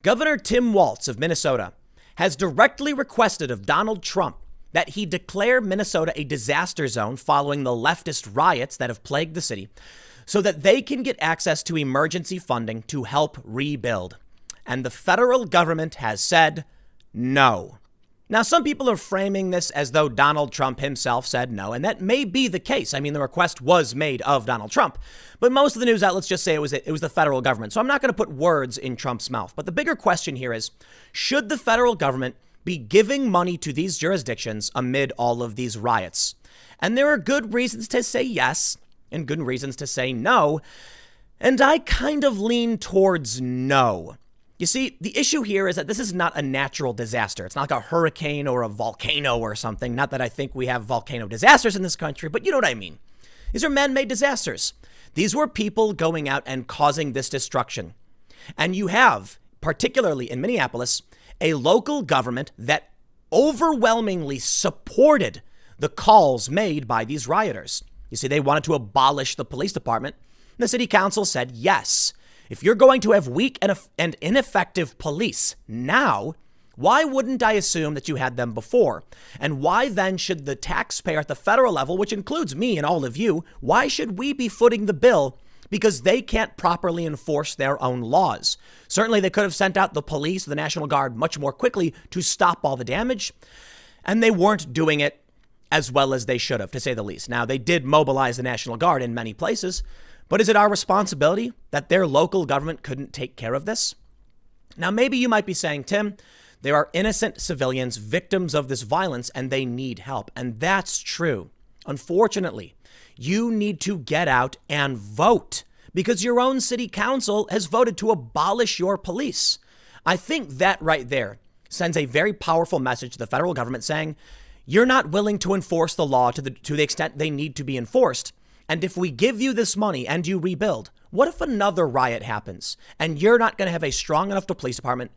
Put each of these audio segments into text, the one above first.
Governor Tim Walz of Minnesota has directly requested of Donald Trump that he declare Minnesota a disaster zone following the leftist riots that have plagued the city so that they can get access to emergency funding to help rebuild. And the federal government has said no. Now, some people are framing this as though Donald Trump himself said no, and that may be the case. I mean, the request was made of Donald Trump, but most of the news outlets just say it was the federal government. So I'm not going to put words in Trump's mouth. But the bigger question here is, should the federal government be giving money to these jurisdictions amid all of these riots? And there are good reasons to say yes and good reasons to say no. And I kind of lean towards no. You see, the issue here is that this is not a natural disaster. It's not like a hurricane or a volcano or something. Not that I think we have volcano disasters in this country, but you know what I mean. These are man-made disasters. These were people going out and causing this destruction. And you have, particularly in Minneapolis, a local government that overwhelmingly supported the calls made by these rioters. You see, they wanted to abolish the police department. And the city council said yes. If you're going to have weak and ineffective police now, why wouldn't I assume that you had them before? And why then should the taxpayer at the federal level, which includes me and all of you, why should we be footing the bill because they can't properly enforce their own laws? Certainly, they could have sent out the police, the National Guard much more quickly to stop all the damage. And they weren't doing it as well as they should have, to say the least. Now, they did mobilize the National Guard in many places. But is it our responsibility that their local government couldn't take care of this? Now, maybe you might be saying, Tim, there are innocent civilians, victims of this violence, and they need help. And that's true. Unfortunately, you need to get out and vote because your own city council has voted to abolish your police. I think that right there sends a very powerful message to the federal government saying, you're not willing to enforce the law to the extent they need to be enforced. And if we give you this money and you rebuild, what if another riot happens and you're not going to have a strong enough police department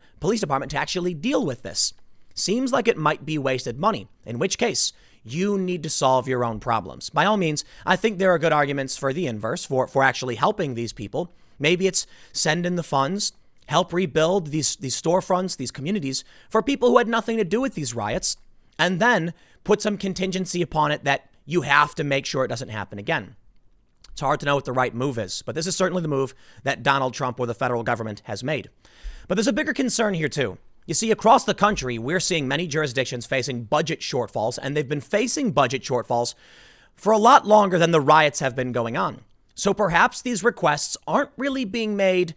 to actually deal with this? Seems like it might be wasted money, in which case you need to solve your own problems. By all means, I think there are good arguments for the inverse, for actually helping these people. Maybe it's send in the funds, help rebuild these storefronts, these communities for people who had nothing to do with these riots, and then put some contingency upon it that you have to make sure it doesn't happen again. It's hard to know what the right move is, but this is certainly the move that Donald Trump or the federal government has made. But there's a bigger concern here, too. You see, across the country, we're seeing many jurisdictions facing budget shortfalls, and they've been facing budget shortfalls for a lot longer than the riots have been going on. So perhaps these requests aren't really being made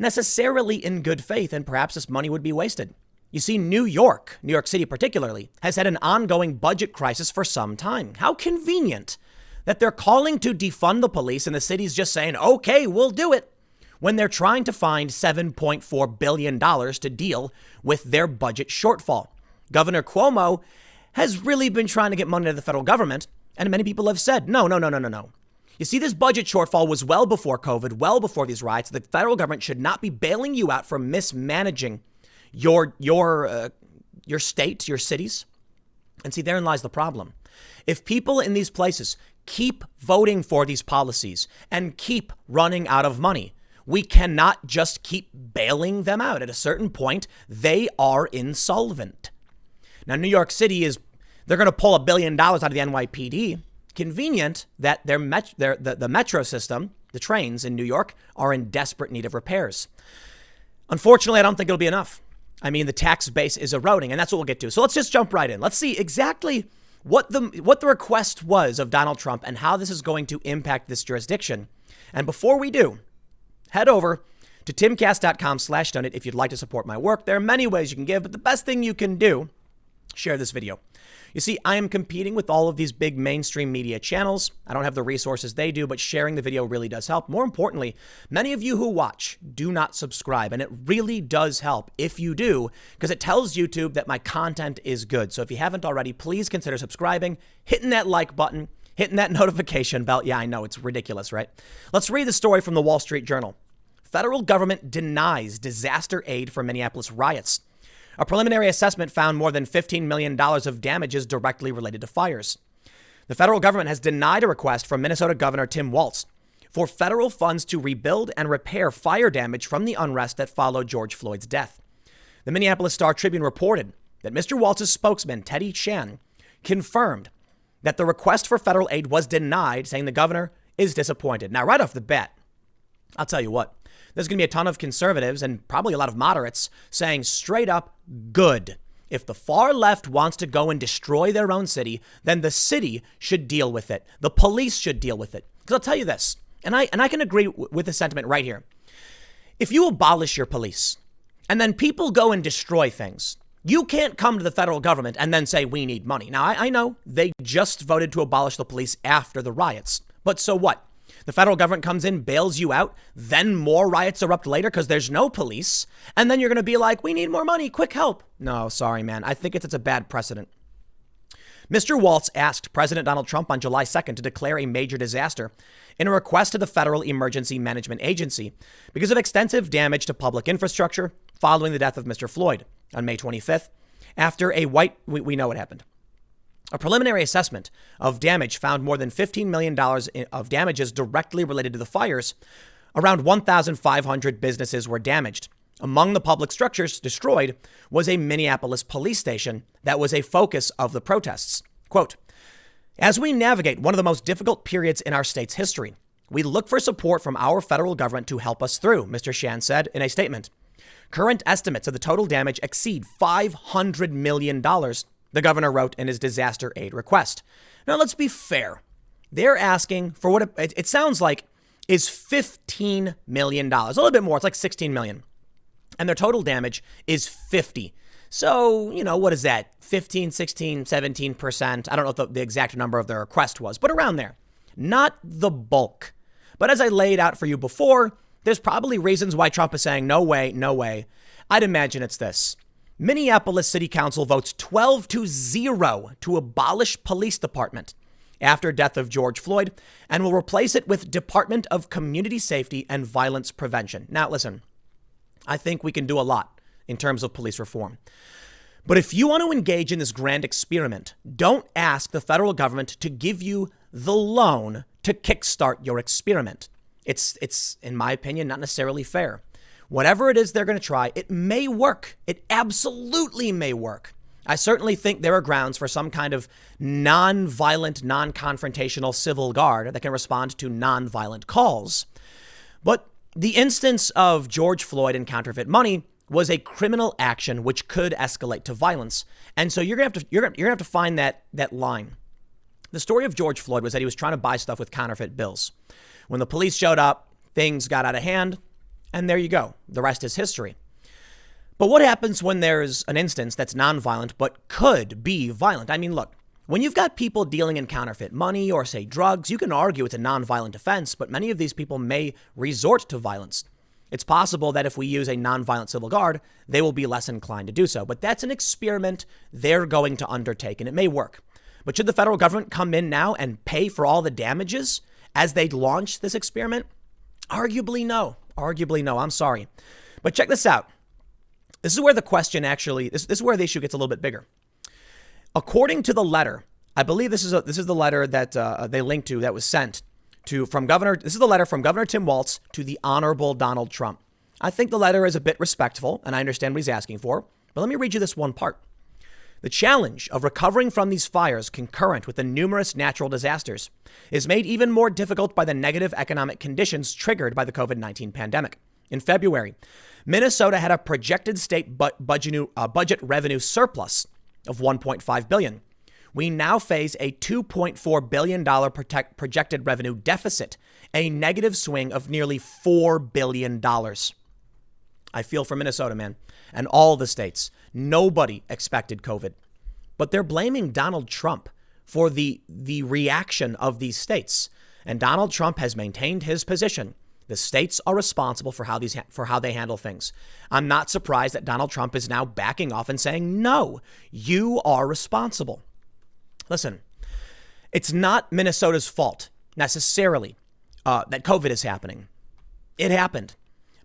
necessarily in good faith, and perhaps this money would be wasted. You see, New York City particularly, has had an ongoing budget crisis for some time. How convenient that they're calling to defund the police and the city's just saying, okay, we'll do it, when they're trying to find $7.4 billion to deal with their budget shortfall. Governor Cuomo has really been trying to get money to the federal government, and many people have said, no. You see, this budget shortfall was well before COVID, well before these riots. The federal government should not be bailing you out for mismanaging your states, your cities. And see, therein lies the problem. If people in these places keep voting for these policies and keep running out of money, we cannot just keep bailing them out. At a certain point, they are insolvent. Now, New York City they're going to pull $1 billion out of the NYPD. Convenient that the metro system, the trains in New York, are in desperate need of repairs. Unfortunately, I don't think it'll be enough. I mean, the tax base is eroding, and that's what we'll get to. So let's just jump right in. Let's see exactly what the request was of Donald Trump and how this is going to impact this jurisdiction. And before we do, head over to timcast.com/donate if you'd like to support my work. There are many ways you can give, but the best thing you can do, share this video. You see, I am competing with all of these big mainstream media channels. I don't have the resources they do, but sharing the video really does help. More importantly, many of you who watch do not subscribe, and it really does help if you do, because it tells YouTube that my content is good. So if you haven't already, please consider subscribing, hitting that like button, hitting that notification bell. Yeah, I know, it's ridiculous, right? Let's read the story from the Wall Street Journal. Federal government denies disaster aid for Minneapolis riots. A preliminary assessment found more than $15 million of damages directly related to fires. The federal government has denied a request from Minnesota Governor Tim Walz for federal funds to rebuild and repair fire damage from the unrest that followed George Floyd's death. The Minneapolis Star-Tribune reported that Mr. Waltz's spokesman, Teddy Chan, confirmed that the request for federal aid was denied, saying the governor is disappointed. Now, right off the bat, I'll tell you what, there's going to be a ton of conservatives and probably a lot of moderates saying straight up, good. If the far left wants to go and destroy their own city, then the city should deal with it. The police should deal with it. Because I'll tell you this, and I can agree with the sentiment right here. If you abolish your police and then people go and destroy things, you can't come to the federal government and then say, we need money. Now, I know they just voted to abolish the police after the riots, but so what? The federal government comes in, bails you out, then more riots erupt later because there's no police. And then you're going to be like, we need more money, quick help. No, sorry, man. I think it's a bad precedent. Mr. Waltz asked President Donald Trump on July 2nd to declare a major disaster in a request to the Federal Emergency Management Agency because of extensive damage to public infrastructure following the death of Mr. Floyd on May 25th. After we know what happened. A preliminary assessment of damage found more than $15 million of damages directly related to the fires. Around 1,500 businesses were damaged. Among the public structures destroyed was a Minneapolis police station that was a focus of the protests. Quote, as we navigate one of the most difficult periods in our state's history, we look for support from our federal government to help us through, Mr. Shan said in a statement. Current estimates of the total damage exceed $500 million, the governor wrote in his disaster aid request. Now, let's be fair. They're asking for what it sounds like is $15 million, a little bit more. It's like $16 million. And their total damage is 50. So, what is that? 15, 16, 17%. I don't know what the exact number of their request was, but around there. Not the bulk. But as I laid out for you before, there's probably reasons why Trump is saying, no way, no way. I'd imagine it's this. Minneapolis City Council votes 12-0 to abolish police department after death of George Floyd and will replace it with Department of Community Safety and Violence Prevention. Now, listen, I think we can do a lot in terms of police reform. But if you want to engage in this grand experiment, don't ask the federal government to give you the loan to kickstart your experiment. It's, in my opinion, not necessarily fair. Whatever it is they're going to try, it may work. It absolutely may work. I certainly think there are grounds for some kind of non-violent, non-confrontational civil guard that can respond to non-violent calls. But the instance of George Floyd and counterfeit money was a criminal action which could escalate to violence. And so you're going to have to find that line. The story of George Floyd was that he was trying to buy stuff with counterfeit bills. When the police showed up, things got out of hand. And there you go. The rest is history. But what happens when there's an instance that's nonviolent but could be violent? I mean, look, when you've got people dealing in counterfeit money or, say, drugs, you can argue it's a nonviolent offense, but many of these people may resort to violence. It's possible that if we use a nonviolent civil guard, they will be less inclined to do so. But that's an experiment they're going to undertake, and it may work. But should the federal government come in now and pay for all the damages as they launch this experiment? Arguably, no. Arguably, no. I'm sorry. But check this out. This is where the question actually, this is where the issue gets a little bit bigger. According to the letter, I believe this is the letter that they linked to that was sent from Governor. This is the letter from Governor Tim Walz to the Honorable Donald Trump. I think the letter is a bit respectful, and I understand what he's asking for. But let me read you this one part. The challenge of recovering from these fires concurrent with the numerous natural disasters is made even more difficult by the negative economic conditions triggered by the COVID-19 pandemic. In February, Minnesota had a projected state budget revenue surplus of $1.5 billion. We now face a $2.4 billion projected revenue deficit, a negative swing of nearly $4 billion. I feel for Minnesota, man, and all the states. Nobody expected COVID, but they're blaming Donald Trump for the reaction of these states. And Donald Trump has maintained his position. The states are responsible for how they handle things. I'm not surprised that Donald Trump is now backing off and saying, no, you are responsible. Listen, it's not Minnesota's fault necessarily that COVID is happening. It happened.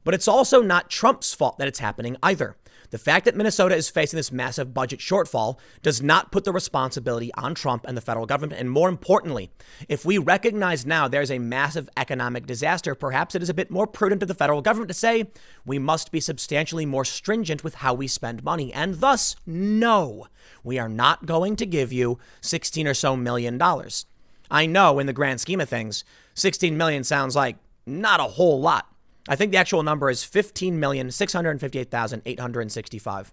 But it's also not Trump's fault that it's happening either. The fact that Minnesota is facing this massive budget shortfall does not put the responsibility on Trump and the federal government. And more importantly, if we recognize now there's a massive economic disaster, perhaps it is a bit more prudent of the federal government to say we must be substantially more stringent with how we spend money. And thus, no, we are not going to give you $16 or so million. I know in the grand scheme of things, 16 million sounds like not a whole lot. I think the actual number is 15,658,865.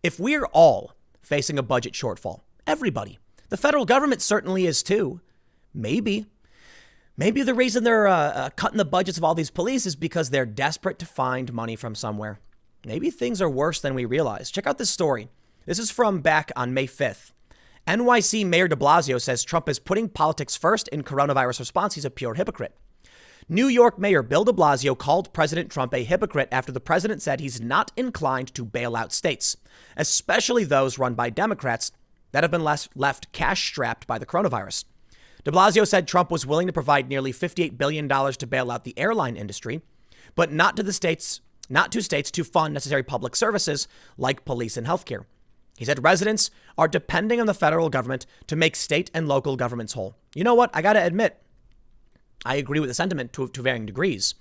If we're all facing a budget shortfall, everybody, the federal government certainly is too. Maybe the reason they're cutting the budgets of all these police is because they're desperate to find money from somewhere. Maybe things are worse than we realize. Check out this story. This is from back on May 5th. NYC Mayor DeBlasio says Trump is putting politics first in coronavirus response. He's a pure hypocrite. New York Mayor Bill de Blasio called President Trump a hypocrite after the president said he's not inclined to bail out states, especially those run by Democrats that have been left cash-strapped by the coronavirus. De Blasio said Trump was willing to provide nearly $58 billion to bail out the airline industry, but not to states to fund necessary public services like police and healthcare. He said residents are depending on the federal government to make state and local governments whole. You know what? I got to admit, I agree with the sentiment to varying degrees.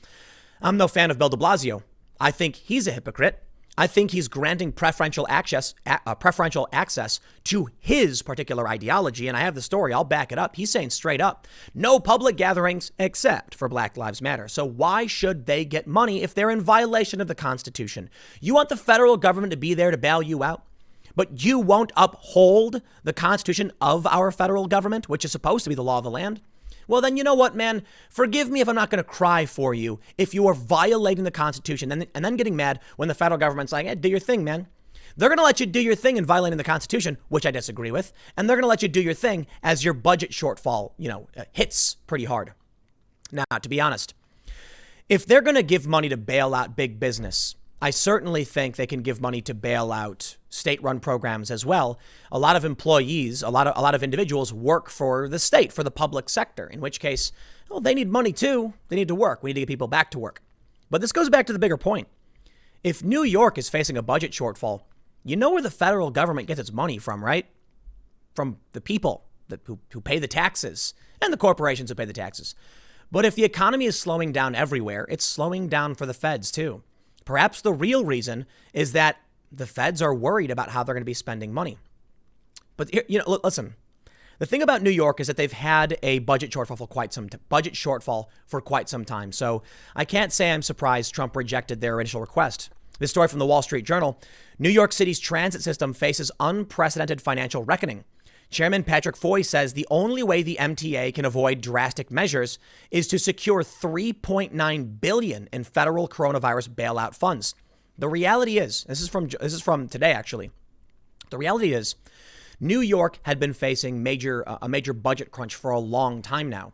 I'm no fan of Bill de Blasio. I think he's a hypocrite. I think he's granting preferential access to his particular ideology. And I have the story. I'll back it up. He's saying straight up, no public gatherings except for Black Lives Matter. So why should they get money if they're in violation of the Constitution? You want the federal government to be there to bail you out, but you won't uphold the Constitution of our federal government, which is supposed to be the law of the land? Well, then, you know what, man? Forgive me if I'm not going to cry for you if you are violating the Constitution and then getting mad when the federal government's like, hey, do your thing, man. They're going to let you do your thing in violating the Constitution, which I disagree with. And they're going to let you do your thing as your budget shortfall, hits pretty hard. Now, to be honest, if they're going to give money to bail out big business, I certainly think they can give money to bail out state-run programs as well. A lot of employees, a lot of individuals work for the state, for the public sector, in which case, well, they need money too. They need to work. We need to get people back to work. But this goes back to the bigger point. If New York is facing a budget shortfall, you know where the federal government gets its money from, right? From the people who pay the taxes and the corporations who pay the taxes. But if the economy is slowing down everywhere, it's slowing down for the feds too. Perhaps the real reason is that the feds are worried about how they're going to be spending money. But listen, the thing about New York is that they've had a budget shortfall for quite some time. So I can't say I'm surprised Trump rejected their initial request. This story from the Wall Street Journal: New York City's transit system faces unprecedented financial reckoning. Chairman Patrick Foy says the only way the MTA can avoid drastic measures is to secure $3.9 billion in federal coronavirus bailout funds. The reality is, this is from today, actually. The reality is, New York had been facing a major budget crunch for a long time now.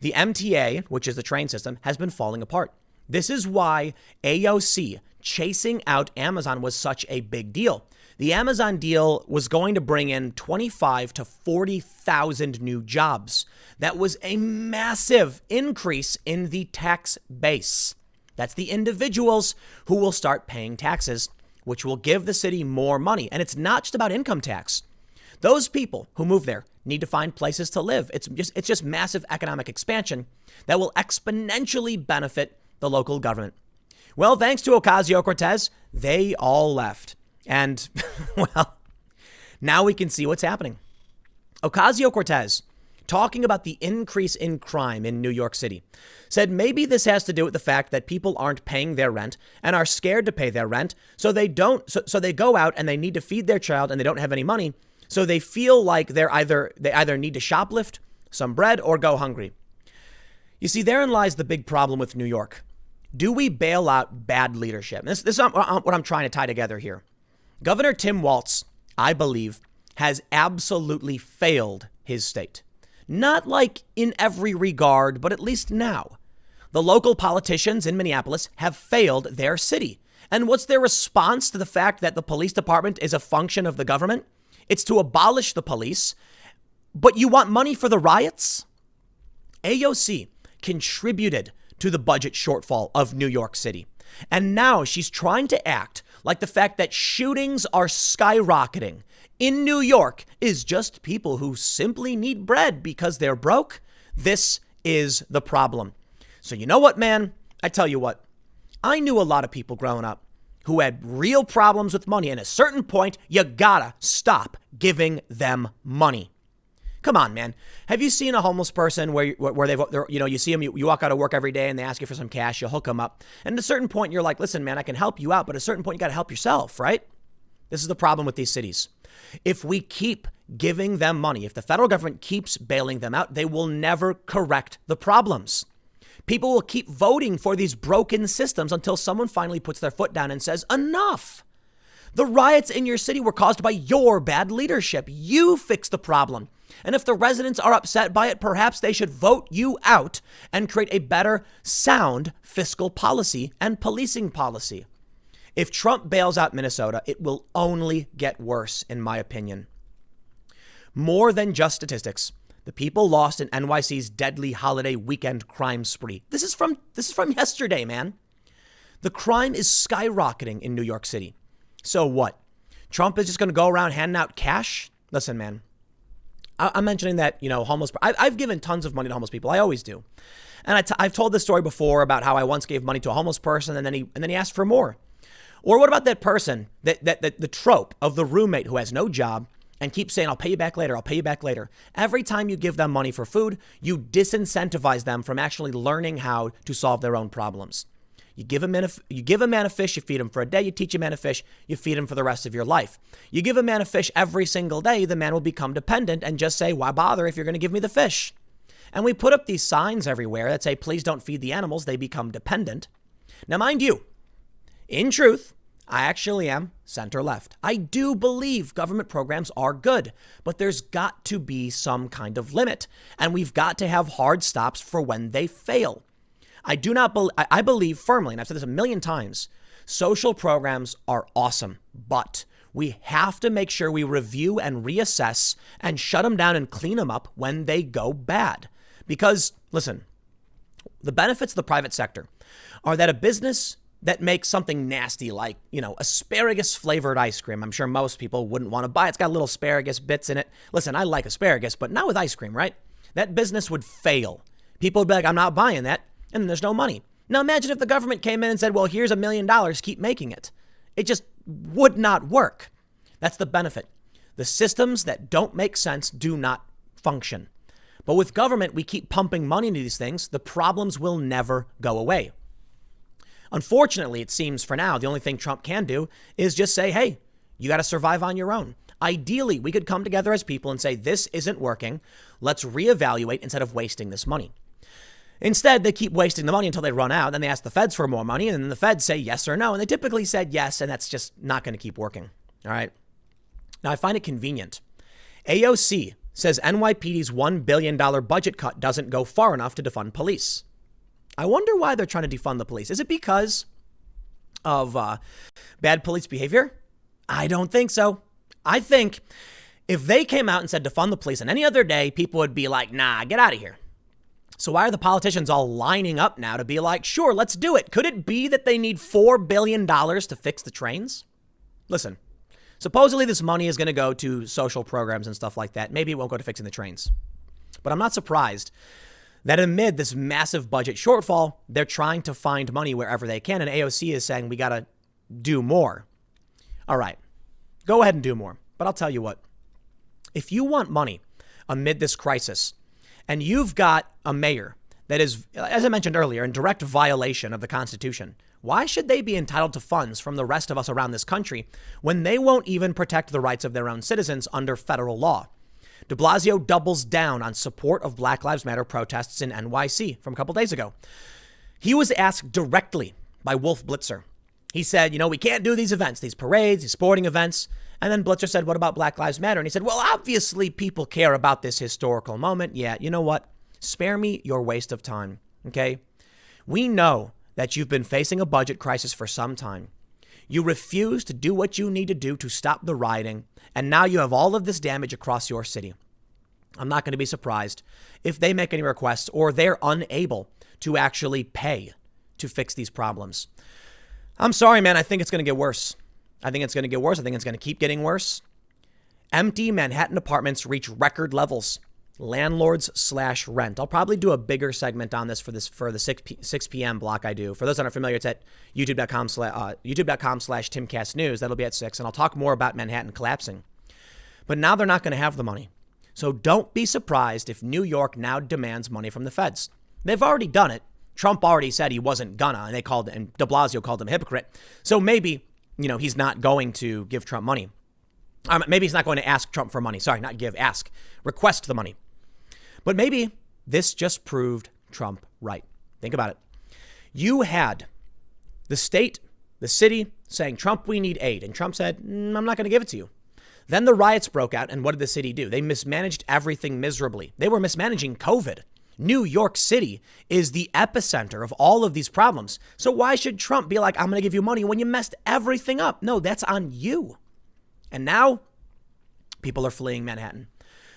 The MTA, which is the train system, has been falling apart. This is why AOC chasing out Amazon was such a big deal. The Amazon deal was going to bring in 25 to 40,000 new jobs. That was a massive increase in the tax base. That's the individuals who will start paying taxes, which will give the city more money. And it's not just about income tax. Those people who move there need to find places to live. It's just massive economic expansion that will exponentially benefit the local government. Well, thanks to OcasioCortez, they all left. And, well, now we can see what's happening. Ocasio-Cortez, talking about the increase in crime in New York City, said maybe this has to do with the fact that people aren't paying their rent and are scared to pay their rent. So they go out and they need to feed their child and they don't have any money. So they feel like they either need to shoplift some bread or go hungry. You see, therein lies the big problem with New York. Do we bail out bad leadership? This is what I'm trying to tie together here. Governor Tim Walz, I believe, has absolutely failed his state. Not like in every regard, but at least now. The local politicians in Minneapolis have failed their city. And what's their response to the fact that the police department is a function of the government? It's to abolish the police. But you want money for the riots? AOC contributed to the budget shortfall of New York City. And now she's trying to act like the fact that shootings are skyrocketing in New York is just people who simply need bread because they're broke. This is the problem. So you know what, man? I tell you what, I knew a lot of people growing up who had real problems with money. And at a certain point, you gotta stop giving them money. Come on, man. Have you seen a homeless person where you see them, you walk out of work every day and they ask you for some cash, you hook them up. And at a certain point, you're like, listen, man, I can help you out. But at a certain point, you got to help yourself, right? This is the problem with these cities. If we keep giving them money, if the federal government keeps bailing them out, they will never correct the problems. People will keep voting for these broken systems until someone finally puts their foot down and says, enough. The riots in your city were caused by your bad leadership. You fix the problem. And if the residents are upset by it, perhaps they should vote you out and create a better, sound fiscal policy and policing policy. If Trump bails out Minnesota, it will only get worse, in my opinion. More than just statistics. The people lost in NYC's deadly holiday weekend crime spree. This is from yesterday, man. The crime is skyrocketing in New York City. So what? Trump is just going to go around handing out cash? Listen, man. I'm mentioning that, homeless. I've given tons of money to homeless people. I always do. And I've told this story before about how I once gave money to a homeless person and then he asked for more. Or what about that person, that the trope of the roommate who has no job and keeps saying, I'll pay you back later. I'll pay you back later. Every time you give them money for food, you disincentivize them from actually learning how to solve their own problems. You give a man a fish, you feed him for a day. You teach a man to fish, you feed him for the rest of your life. You give a man a fish every single day, the man will become dependent and just say, why bother if you're going to give me the fish? And we put up these signs everywhere that say, please don't feed the animals. They become dependent. Now, mind you, in truth, I actually am center left. I do believe government programs are good, but there's got to be some kind of limit. And we've got to have hard stops for when they fail. I believe firmly, and I've said this a million times, social programs are awesome, but we have to make sure we review and reassess and shut them down and clean them up when they go bad. Because, listen, the benefits of the private sector are that a business that makes something nasty like, asparagus flavored ice cream, I'm sure most people wouldn't want to buy. It's got little asparagus bits in it. Listen, I like asparagus, but not with ice cream, right? That business would fail. People would be like, I'm not buying that. And then there's no money. Now imagine if the government came in and said, well, here's $1 million, keep making it. It just would not work. That's the benefit. The systems that don't make sense do not function. But with government, we keep pumping money into these things. The problems will never go away. Unfortunately, it seems for now, the only thing Trump can do is just say, hey, you got to survive on your own. Ideally, we could come together as people and say, this isn't working. Let's reevaluate instead of wasting this money. Instead, they keep wasting the money until they run out. Then they ask the feds for more money, and then the feds say yes or no. And they typically said yes, and that's just not going to keep working. All right. Now, I find it convenient. AOC says NYPD's $1 billion budget cut doesn't go far enough to defund police. I wonder why they're trying to defund the police. Is it because of bad police behavior? I don't think so. I think if they came out and said defund the police on any other day, people would be like, nah, get out of here. So why are the politicians all lining up now to be like, sure, let's do it? Could it be that they need $4 billion to fix the trains? Listen, supposedly this money is going to go to social programs and stuff like that. Maybe it won't go to fixing the trains. But I'm not surprised that amid this massive budget shortfall, they're trying to find money wherever they can. And AOC is saying we got to do more. All right, go ahead and do more. But I'll tell you what, if you want money amid this crisis, and you've got a mayor that is, as I mentioned earlier, in direct violation of the Constitution, why should they be entitled to funds from the rest of us around this country when they won't even protect the rights of their own citizens under federal law? DeBlasio doubles down on support of Black Lives Matter protests in NYC from a couple days ago. He was asked directly by Wolf Blitzer. He said, we can't do these events, these parades, these sporting events. And then Blitzer said, what about Black Lives Matter? And he said, well, obviously people care about this historical moment. Yeah, you know what? Spare me your waste of time, okay? We know that you've been facing a budget crisis for some time. You refuse to do what you need to do to stop the rioting. And now you have all of this damage across your city. I'm not going to be surprised if they make any requests or they're unable to actually pay to fix these problems. I'm sorry, man. I think it's going to get worse. I think it's going to keep getting worse. Empty Manhattan apartments reach record levels. Landlords/rent. I'll probably do a bigger segment on this for the 6 p.m. block I do. For those that aren't familiar, it's at youtube.com/timcastnews. That'll be at 6. And I'll talk more about Manhattan collapsing. But now they're not going to have the money. So don't be surprised if New York now demands money from the feds. They've already done it. Trump already said he wasn't gonna, and DeBlasio called him a hypocrite. So maybe, he's not going to give Trump money. Maybe he's not going to ask Trump for money. Sorry, not give, ask. Request the money. But maybe this just proved Trump right. Think about it. You had the state, the city saying, Trump, we need aid. And Trump said, I'm not going to give it to you. Then the riots broke out. And what did the city do? They mismanaged everything miserably. They were mismanaging COVID. New York City is the epicenter of all of these problems. So why should Trump be like, I'm going to give you money when you messed everything up? No, that's on you. And now people are fleeing Manhattan.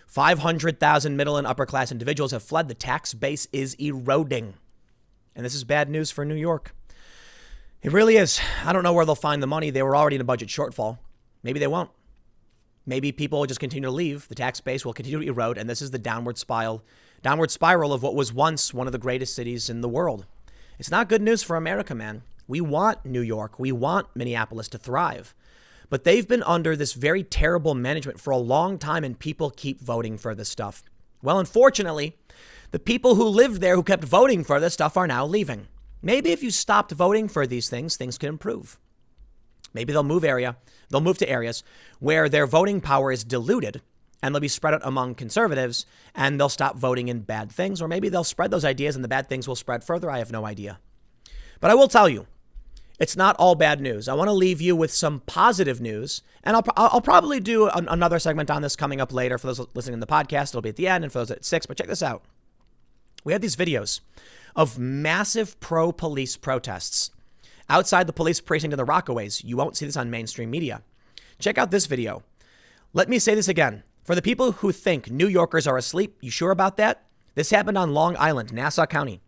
500,000 middle and upper class individuals have fled. The tax base is eroding. And this is bad news for New York. It really is. I don't know where they'll find the money. They were already in a budget shortfall. Maybe they won't. Maybe people will just continue to leave. The tax base will continue to erode. And this is the downward spiral of what was once one of the greatest cities in the world. It's not good news for America, man. We want New York. We want Minneapolis to thrive. But they've been under this very terrible management for a long time, and people keep voting for this stuff. Well, unfortunately, the people who lived there who kept voting for this stuff are now leaving. Maybe if you stopped voting for these things can improve. Maybe they'll move to areas where their voting power is diluted and they'll be spread out among conservatives and they'll stop voting in bad things. Or maybe they'll spread those ideas and the bad things will spread further. I have no idea. But I will tell you, it's not all bad news. I want to leave you with some positive news. And I'll probably do another segment on this coming up later. For those listening to the podcast, it'll be at the end, and for those at 6. But check this out. We had these videos of massive pro-police protests outside the police precinct in the Rockaways. You won't see this on mainstream media. Check out this video. Let me say this again. For the people who think New Yorkers are asleep, you sure about that? This happened on Long Island, Nassau County,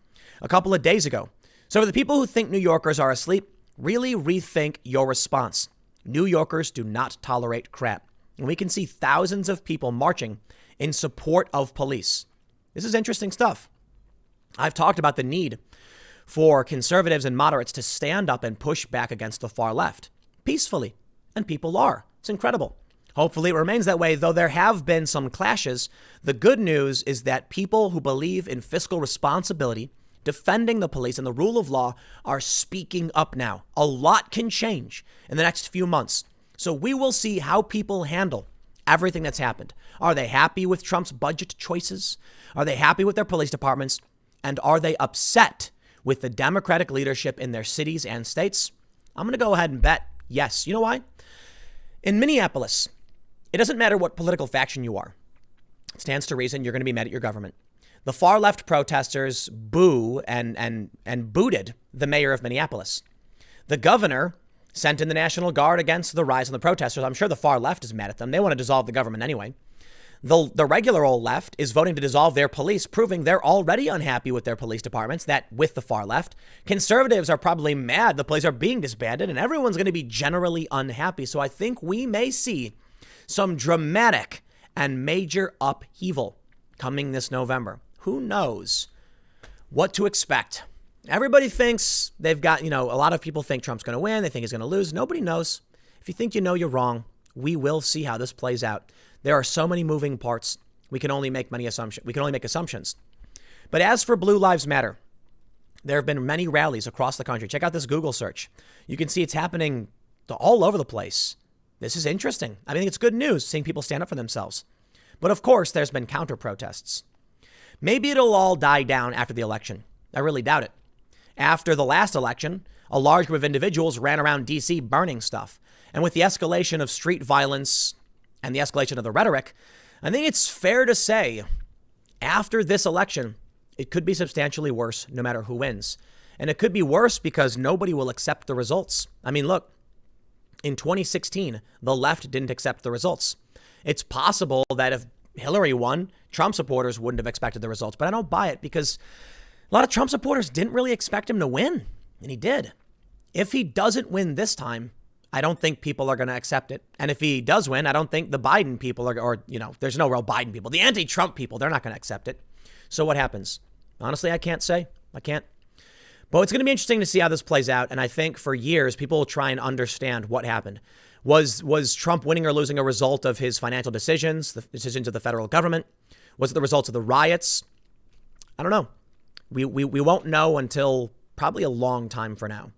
a couple of days ago. So for the people who think New Yorkers are asleep, really rethink your response. New Yorkers do not tolerate crap. And we can see thousands of people marching in support of police. This is interesting stuff. I've talked about the need for conservatives and moderates to stand up and push back against the far left peacefully. And people are. It's incredible. Hopefully it remains that way, though there have been some clashes. The good news is that people who believe in fiscal responsibility, defending the police and the rule of law are speaking up now. A lot can change in the next few months. So we will see how people handle everything that's happened. Are they happy with Trump's budget choices? Are they happy with their police departments? And are they upset with the Democratic leadership in their cities and states? I'm going to go ahead and bet yes. You know why? In Minneapolis, it doesn't matter what political faction you are. It stands to reason you're going to be mad at your government. The far left protesters boo and booted the mayor of Minneapolis. The governor sent in the National Guard against the rise of the protesters. I'm sure the far left is mad at them. They want to dissolve the government anyway. The regular old left is voting to dissolve their police, proving they're already unhappy with their police departments, that with the far left. Conservatives are probably mad the police are being disbanded, and everyone's going to be generally unhappy. So I think we may see some dramatic and major upheaval coming this November. Who knows what to expect? Everybody thinks they've got, a lot of people think Trump's going to win. They think he's going to lose. Nobody knows. If you think you know, you're wrong. We will see how this plays out. There are so many moving parts. We can only make assumptions. But as for Blue Lives Matter, there have been many rallies across the country. Check out this Google search. You can see it's happening all over the place. This is interesting. I think it's good news seeing people stand up for themselves. But of course, there's been counter protests. Maybe it'll all die down after the election. I really doubt it. After the last election, a large group of individuals ran around D.C. burning stuff. And with the escalation of street violence and the escalation of the rhetoric, I think it's fair to say after this election, it could be substantially worse no matter who wins. And it could be worse because nobody will accept the results. I mean, look, in 2016, the left didn't accept the results. It's possible that if Hillary won, Trump supporters wouldn't have expected the results. But I don't buy it because a lot of Trump supporters didn't really expect him to win. And he did. If he doesn't win this time, I don't think people are going to accept it. And if he does win, I don't think the Biden people are, or, there's no real Biden people. The anti-Trump people, they're not going to accept it. So what happens? Honestly, I can't say. I can't. But it's going to be interesting to see how this plays out. And I think for years, people will try and understand what happened. Was Trump winning or losing a result of his financial decisions, the decisions of the federal government? Was it the results of the riots? I don't know. We won't know until probably a long time for now.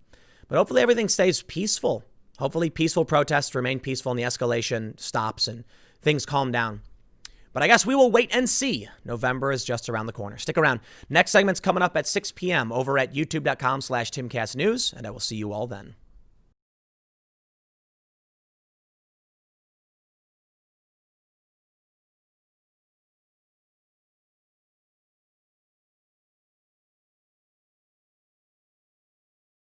But hopefully everything stays peaceful. Hopefully peaceful protests remain peaceful and the escalation stops and things calm down. But I guess we will wait and see. November is just around the corner. Stick around. Next segment's coming up at 6 p.m. over at youtube.com/TimCastNews, and I will see you all then.